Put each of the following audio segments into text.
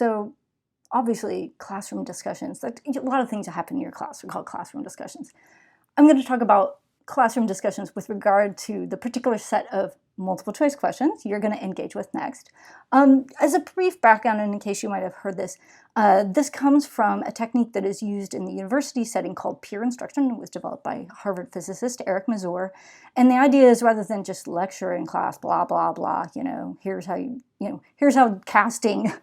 So obviously classroom discussions, a lot of things that happen in your class are called classroom discussions. I'm going to talk about classroom discussions with regard to the particular set of multiple choice questions you're going to engage with next. As a brief background, and in case you might have heard this, this comes from a technique that is used in the university setting called peer instruction. It was developed by Harvard physicist Eric Mazur. And the idea is, rather than just lecture in class, blah, blah, blah, here's how casting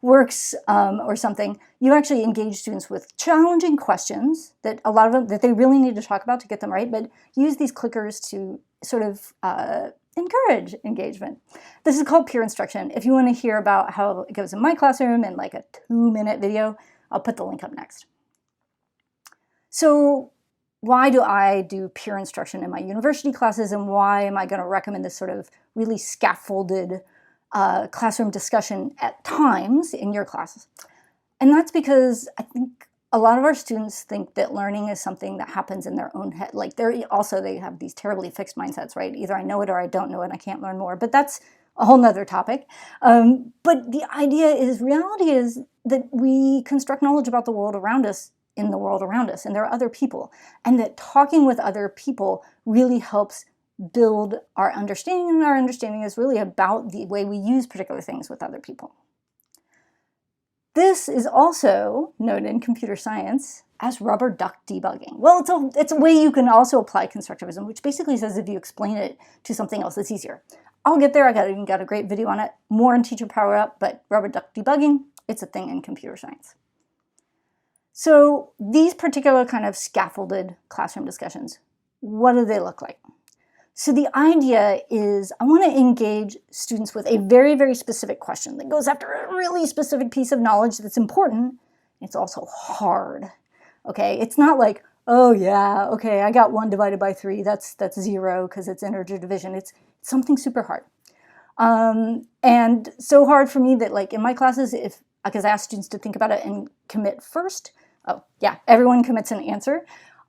works or something, you actually engage students with challenging questions that a lot of them that they really need to talk about to get them right, but use these clickers to sort of encourage engagement. This is called peer instruction. If you want to hear about how it goes in my classroom in like a 2-minute video, I'll put the link up next. So why do I do peer instruction in my university classes, and why am I going to recommend this sort of really scaffolded classroom discussion at times in your classes? And that's because I think a lot of our students think that learning is something that happens in their own head. Like they have these terribly fixed mindsets, right? Either I know it or I don't know it, and I can't learn more. But that's a whole nother topic. But the reality is that we construct knowledge about the world around us in the world around us, and there are other people. And that talking with other people really helps build our understanding, and our understanding is really about the way we use particular things with other people. This is also known in computer science as rubber duck debugging. Well, it's a way you can also apply constructivism, which basically says if you explain it to something else, it's easier. I'll get there. I got a great video on it, more in Teacher Power Up, but rubber duck debugging, it's a thing in computer science. So these particular kind of scaffolded classroom discussions, what do they look like? So the idea is I want to engage students with a very, very specific question that goes after a really specific piece of knowledge that's important. It's also hard, okay? It's not like, oh yeah, okay, I got 1 divided by 3, that's 0 because it's integer division. It's something super hard. And so hard for me that like in my classes, because I ask students to think about it and commit first, oh yeah, everyone commits an answer.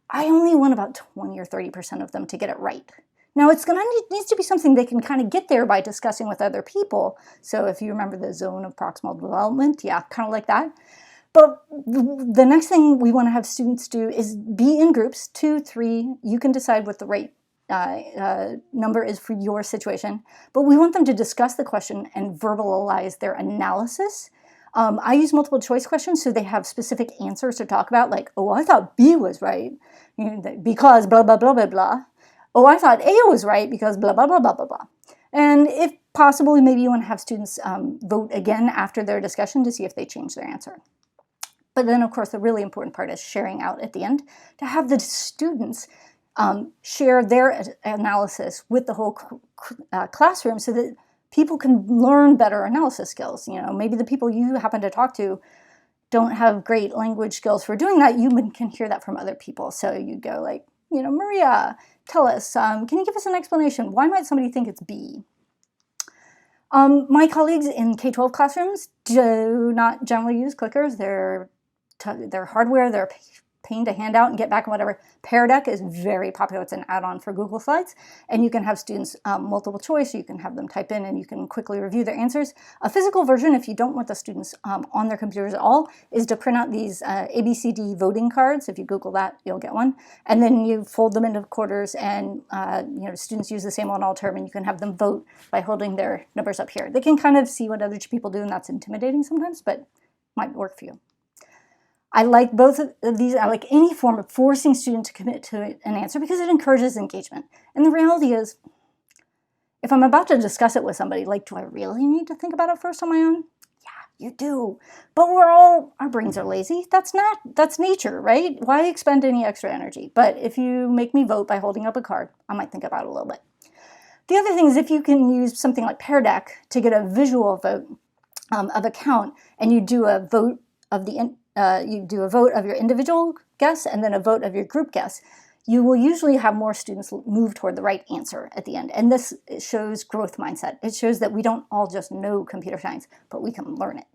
I only want about 20 or 30% of them to get it right. Now, it needs to be something they can kind of get there by discussing with other people. So if you remember the zone of proximal development, yeah, kind of like that. But the next thing we want to have students do is be in groups, 2, 3. You can decide what the right number is for your situation. But we want them to discuss the question and verbalize their analysis. I use multiple choice questions so they have specific answers to talk about, like, oh, I thought B was right because blah, blah, blah, blah, blah. Oh, I thought A was right because blah, blah, blah, blah, blah, blah. And if possible, maybe you want to have students vote again after their discussion to see if they change their answer. But then, of course, the really important part is sharing out at the end, to have the students share their analysis with the whole classroom so that people can learn better analysis skills. Maybe the people you happen to talk to don't have great language skills for doing that. You can hear that from other people. So you go like, Maria, tell us, can you give us an explanation? Why might somebody think it's B? My colleagues in K-12 classrooms do not generally use clickers. They're hardware, they're a pain to hand out and get back and whatever. Pear Deck is very popular. It's an add-on for Google Slides. And you can have students multiple choice. You can have them type in and you can quickly review their answers. A physical version, if you don't want the students on their computers at all, is to print out these ABCD voting cards. If you Google that, you'll get one. And then you fold them into quarters and students use the same one all term, and you can have them vote by holding their numbers up here. They can kind of see what other people do, and that's intimidating sometimes, but might work for you. I like both of these. I like any form of forcing students to commit to an answer because it encourages engagement. And the reality is, if I'm about to discuss it with somebody, like, do I really need to think about it first on my own? Yeah, you do. But our brains are lazy. That's nature, right? Why expend any extra energy? But if you make me vote by holding up a card, I might think about it a little bit. The other thing is if you can use something like Pear Deck to get a visual vote of a count, and you do a vote of your individual guess and then a vote of your group guess, you will usually have more students move toward the right answer at the end. And this shows growth mindset. It shows that we don't all just know computer science, but we can learn it.